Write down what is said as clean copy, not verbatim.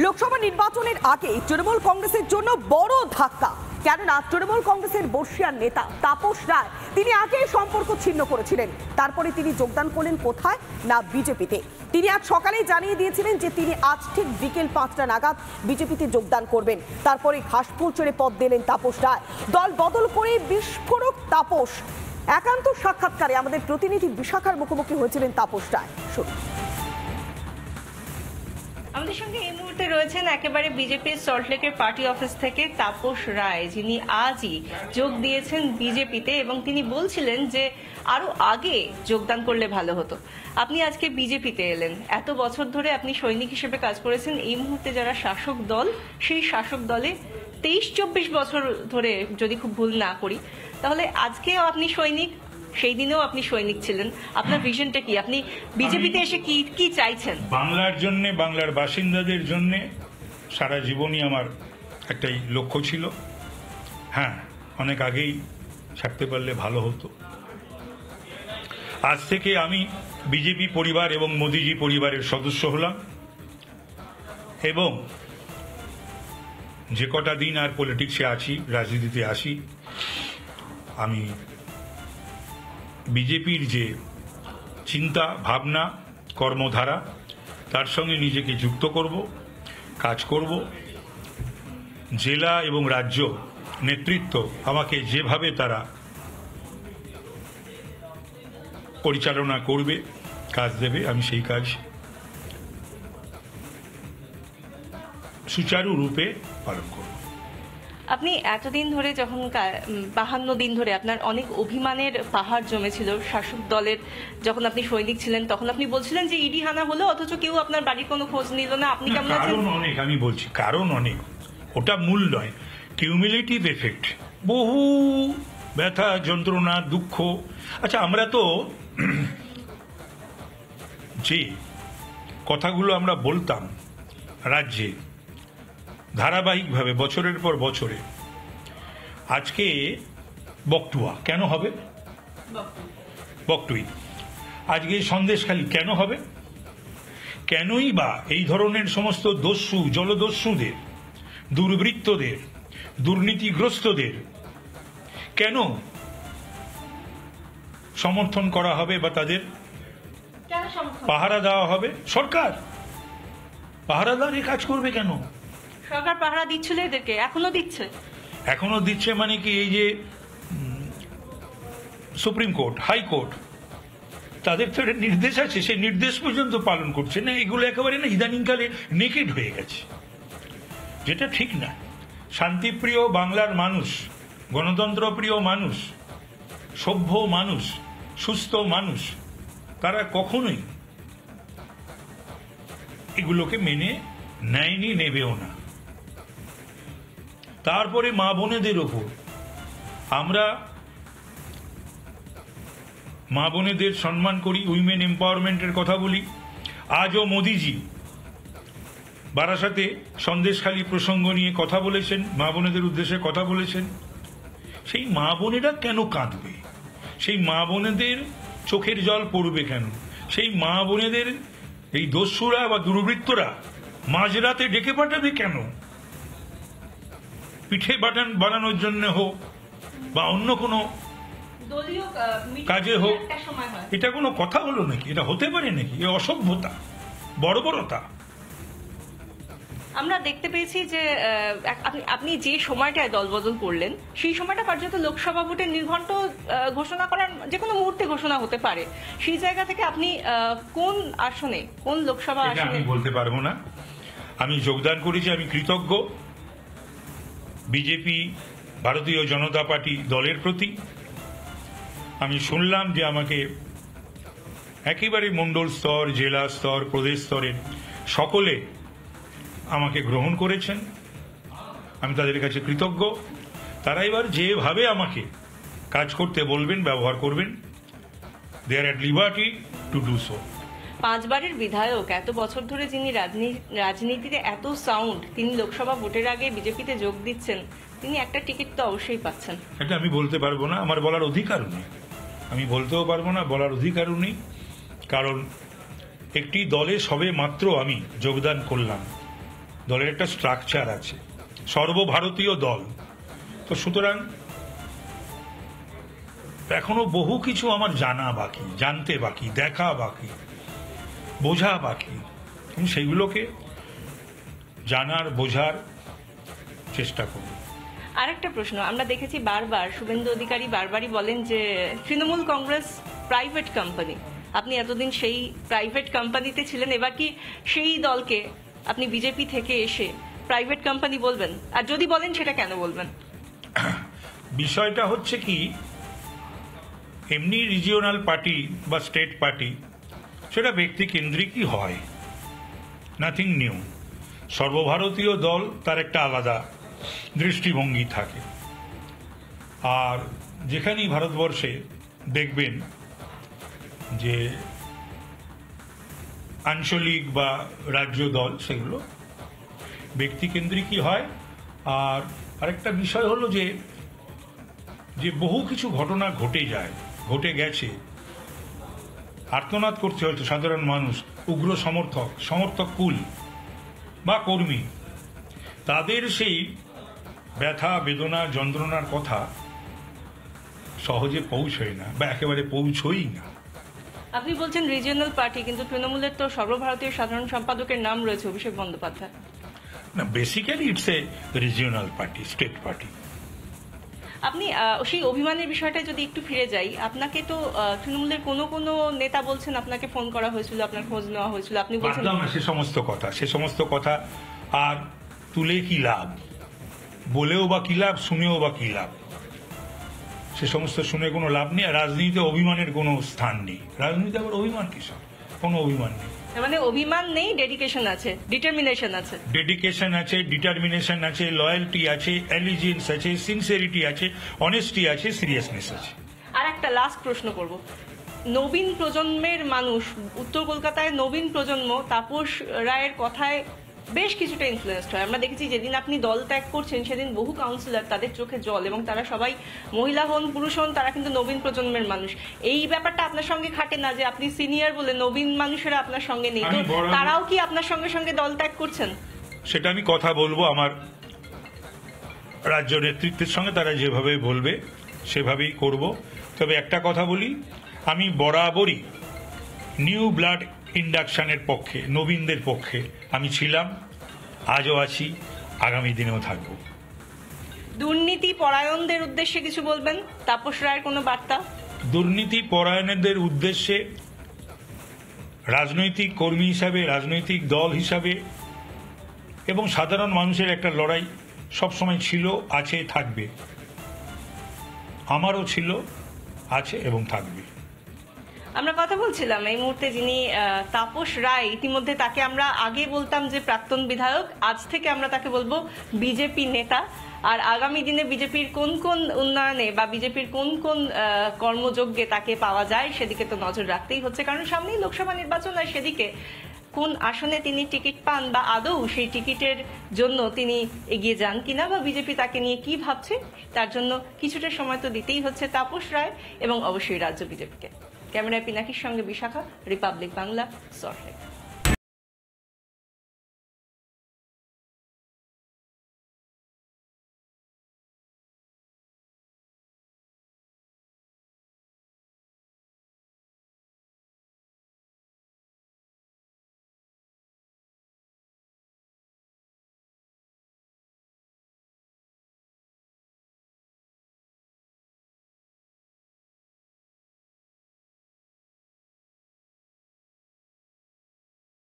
লোকসভা নির্বাচনের আগে তৃণমূল কংগ্রেসের জন্য বড় ধাক্কা। কেননা তৃণমূল কংগ্রেসের বর্ষিয়ান নেতা তাপস রায় তিনি আগে সম্পর্ক ছিন্ন করেছিলেন, তারপরে তিনি যোগদান করলেন কোথায় না বিজেপিতে। তিনি আজ সকালেই জানিয়ে দিয়েছিলেন যে তিনি আজ ঠিক বিকেল 5টা নাগাদ বিজেপিতে যোগদান করবেন। তারপরে ঘাসফুল ছেড়ে পথ দিলেন তাপস রায়। দল বদল করে বিস্ফোরক তাপস। একান্ত সাক্ষাৎকারে আমাদের প্রতিনিধি বিশাখার মুখোমুখি হয়েছিলেন তাপস রায়। শুনুন। আমাদের সঙ্গে এই মুহূর্তে রয়েছেন একেবারে বিজেপির সল্টলেকের পার্টি অফিস থেকে তাপস রায়, যিনি আজই যোগ দিয়েছেন বিজেপিতে এবং তিনি বলছিলেন যে আরো আগে যোগদান করলে ভালো হতো। আপনি আজকে বিজেপিতে এলেন, এত বছর ধরে আপনি সৈনিক হিসেবে কাজ করেছেন। এই মুহূর্তে যারা শাসক দল, সেই শাসক দলে 23-24 বছর ধরে, যদি খুব ভুল না করি, তাহলে আজকেও আপনি সৈনিক, সেই দিনেও আপনি সৈনিক ছিলেন। আপনার ভিশনটা কি? আপনি বিজেপিতে এসে কি চাইছেন? বাংলার জন্য, বাংলার বাসিন্দাদের জন্য সারা জীবনই আমার একটাই লক্ষ্য ছিল। হ্যাঁ, অনেক আগেই ছাড়তে পারলে ভালো হতো। আজ থেকে আমি বিজেপি পরিবার এবং মোদিজি পরিবারের সদস্য হলাম এবং যে কটা দিন আর পলিটিক্সে আছি, রাজনীতিতে আসি, আমি বিজেপির যে চিন্তা ভাবনা কর্মধারা তার সঙ্গে নিজেকে যুক্ত করব, কাজ করব। জেলা এবং রাজ্য নেতৃত্ব আমাকে যেভাবে তারা পরিচালনা করবে, কাজ দেবে, আমি সেই কাজ সুচারুরূপে পালন করব। আপনি এতদিন ধরে, যখন 52 দিন ধরে আপনার অনেক অভিমানের পাহাড় জমেছিল শাসক দলের, যখন আপনি সৈনিক ছিলেন তখন আপনি বলছিলেন যে ইডি হানা হলো অথচ কেউ আপনার বাড়ির কোনো খোঁজ নিল না। আপনি কেমন আছেন? কারণ অনেক, আমি বলছি কারণ অনেক, ওটা মূল নয়, কিউমুলেটিভ এফেক্ট, বহু ব্যথা যন্ত্রণা দুঃখ। আচ্ছা, আমরা তো যে কথাগুলো আমরা বলতাম রাজ্যে ধারাবাহিকভাবে বছরের পর বছরে, আজকে বকটুয়া কেন হবে? বকটুই। আজকে সন্দেশখালী কেন হবে? কেনই বা এই ধরনের সমস্ত দস্যু, জলদস্যুদের, দুর্বৃত্তদের, দুর্নীতিগ্রস্তদের কেন সমর্থন করা হবে বা তাদের পাহারা দেওয়া হবে? সরকার পাহারাদার কাজ করবে কেন? সরকার পাহারা দিচ্ছিল এদেরকে, এখনো দিচ্ছে। মানে কি, এই যে সুপ্রিম কোর্ট, হাইকোর্ট, তাদের তো নির্দেশ আছে, সেই নির্দেশ পর্যন্ত পালন করছে না। এগুলো একেবারে না ইদানিংকালে নেকেড হয়ে গেছে, যেটা ঠিক না। শান্তিপ্রিয় বাংলার মানুষ, গণতন্ত্রপ্রিয় মানুষ, সভ্য মানুষ, সুস্থ মানুষ, তারা কখনোই এগুলোকে মেনে নেয়নি, নেবেও না। তারপরে মা বোনেদের ওপর আমরা মা বোনেদের সম্মান করি, উইমেন এম্পাওয়ারমেন্টের কথা বলি। আজও মোদিজি বারাসাতে সন্দেশখালী প্রসঙ্গ নিয়ে কথা বলেছেন, মা বোনেদের উদ্দেশ্যে কথা বলেছেন। সেই মা বোনেরা কেন কাঁদবে? সেই মা বোনেদের চোখের জল পড়বে কেন? সেই মা বোনেদের এই দস্যুরা বা দুর্বৃত্তরা মাঝরাতে ডেকে পাঠাবে কেন? পিঠে বানানোর জন্য হোক বা অন্য কোনো কাজে হোক, এটা কোনো কথা হলো নাকি? এটা হতে পারে নাকি? এ অসভ্যতা, বর্বরতা। আমরা দেখতে পেয়েছি যে আপনি যে সময়টায় দলবদল করলেন, সেই সময়টা কার্যত লোকসভা ভোটের নির্ঘণ্ট ঘোষণা করার, যে কোনো মুহূর্তে ঘোষণা হতে পারে। সেই জায়গা থেকে আপনি কোন আসনে, কোন লোকসভা আসনে? আমি বলতে পারবো না। আমি যোগদান করেছি, আমি কৃতজ্ঞ বিজেপি, ভারতীয় জনতা পার্টি দলের প্রতি। আমি শুনলাম যে আমাকে একেবারে মণ্ডল স্তর, জেলা স্তর, প্রদেশ স্তরের সকলে আমাকে গ্রহণ করেছেন। আমি তাদের কাছে কৃতজ্ঞ। তারা এবার যেভাবে আমাকে কাজ করতে বলবেন, ব্যবহার করবেন, দে আর এট লিবার্টি টু ডু সো। 5 বারের বিধায়ক, এত বছর ধরে যিনি রাজনীতিতে এত সাউন্ড, তিনি লোকসভা ভোটের আগে বিজেপিতে যোগ দিচ্ছেন, তিনি একটা টিকিট তো অবশ্যই পাচ্ছেন। এটা আমি বলতে পারবো না, আমার বলার অধিকারও নেই। আমি বলতেও পারবো না, বলার অধিকারও নেই। কারণ একটি দলে সবে মাত্র আমি যোগদান করলাম, দলের একটা স্ট্রাকচার আছে, সর্বভারতীয় দল। তো সুতরাং এখনো বহু কিছু আমার জানা বাকি, জানতে বাকি, দেখা বাকি, বোঝা বাকি। আমি সেইগুলোকে জানার, বোঝার চেষ্টা করব। আরেকটা প্রশ্ন, আমরা দেখেছি বারবার শুভেন্দু অধিকারী বারবারই বলেন যে তৃণমূল কংগ্রেস প্রাইভেট কোম্পানি। আপনি এতদিন সেই প্রাইভেট কোম্পানিতে ছিলেন, এবার কি সেই দলকে আপনি বিজেপি থেকে এসে প্রাইভেট কোম্পানি বলবেন? আর যদি বলেন সেটা কেন বলবেন? বিষয়টা হচ্ছে কি, এমনি রিজিওনাল পার্টি বা স্টেট পার্টি সেটা ব্যক্তি কেন্দ্রিকই হয়, নাথিং নিউ। সর্বভারতীয় দল তার একটা আলাদা দৃষ্টিভঙ্গি থাকে। আর যেখানেই ভারতবর্ষে দেখবেন যে আঞ্চলিক বা রাজ্য দল, সেগুলো ব্যক্তিকেন্দ্রিকই হয়। আর আরেকটা বিষয় হলো যে বহু কিছু ঘটনা ঘটে গেছে, আর্তনাদ করছে হয়তো সাধারণ মানুষ, উগ্র সমর্থক কুল বা কর্মী, তাদের সেই ব্যথা, বেদনা, যন্ত্রণার কথা সহজে পৌঁছয় না বা একেবারে পৌঁছই না। আপনি বলছেন রিজিওনাল পার্টি, কিন্তু তৃণমূলের তো সর্বভারতীয় সাধারণ সম্পাদকের নাম রয়েছে অভিষেক বন্দ্যোপাধ্যায়। না, basically it's a regional party, state party. আপনি সেই অভিমানের বিষয়টা যদি একটু ফিরে যাই, আপনাকে তো তৃণমূলের কোনো নেতা বলছেন আপনাকে ফোন করা হয়েছিল, আপনার খোঁজ নেওয়া হয়েছিল, আপনি বলছেন সে সমস্ত কথা আর তুলে কি লাভ, বলেও বা কি লাভ, শুনেও বা কি লাভ? সে সমস্ত শুনে কোনো লাভ নেই। আর রাজনীতিতে অভিমানের কোনো স্থান নেই। রাজনীতিতে আবার অভিমান কিসব? কোনো অভিমান নেই। মানে অভিমান নেই, ডেডিকেশন আছে, ডিটারমিনেশন আছে। ডেডিকেশন আছে, ডিটারমিনেশন আছে, লয়্যালটি আছে, অ্যালিজিয়েন্স আছে, সিনসিয়ারিটি আছে, অনেস্টি আছে, সিরিয়াসনেস আছে। আর একটা লাস্ট প্রশ্ন করব, নবীন প্রজন্মের মানুষ, উত্তর কলকাতায় নবীন প্রজন্ম তাপস রায়ের কথায় বেশ কিছুটা ইনফ্লুয়েন্সড হয়। আমরা দেখেছি যেদিন আপনি দল ত্যাগ করছেন সেদিন বহু কাউন্সিলর, তাদের চোখে জল, এবং তারা সবাই মহিলা হন, পুরুষ হন, তারা কিন্তু নবীন প্রজন্মের মানুষ। এই ব্যাপারটা আপনার সঙ্গে খাটে না যে আপনি সিনিয়র বলে নবীন মানুষেরা আপনার সঙ্গে নেই? তো তারাও কি আপনার সঙ্গে সঙ্গে দল ত্যাগ করছেন? সেটা আমি কথা বলবো আমার রাজ্য নেতৃত্বের সঙ্গে, তারা যেভাবে বলবে সেভাবেই করব। তবে একটা কথা বলি, আমি বরাবরই নিউ ব্লাড ইন্ডাকশনের পক্ষে, নবীনদের পক্ষে আমি ছিলাম, আজও আছি, আগামী দিনেও থাকব। দুর্নীতি পরায়ণদের উদ্দেশ্যে কিছু বলবেন? তাপস রায়ের কোনো বার্তা? দুর্নীতি পরায়ণদের উদ্দেশ্যে রাজনৈতিক কর্মী হিসাবে, রাজনৈতিক দল হিসাবে এবং সাধারণ মানুষের একটা লড়াই সবসময় ছিল, আছে, থাকবে। আমারও ছিল, আছে এবং থাকবে। আমরা কথা বলছিলাম এই মুহূর্তে যিনি তাপস রায়, ইতিমধ্যে তাকে আমরা আগে বলতাম যে প্রাক্তন বিধায়ক, আজ থেকে আমরা তাকে বলবো বিজেপি নেতা। আর আগামী দিনে বিজেপির কোন কোন উন্নয়নে বা বিজেপির কোন কোন কর্মযজ্ঞে তাকে পাওয়া যায় সেদিকে তো নজর রাখতেই হচ্ছে, কারণ সামনেই লোকসভা নির্বাচন। আর সেদিকে কোন আসনে তিনি টিকিট পান বা আদৌ সেই টিকিটের জন্য তিনি এগিয়ে যান কিনা বা বিজেপি তাকে নিয়ে কি ভাবছে, তার জন্য কিছুটা সময় তো দিতেই হচ্ছে তাপস রায় এবং অবশ্যই রাজ্য বিজেপিকে। ক্যামেরায় পিনাকির সঙ্গে বিশাখা, রিপাবলিক বাংলা, সল্টলেক।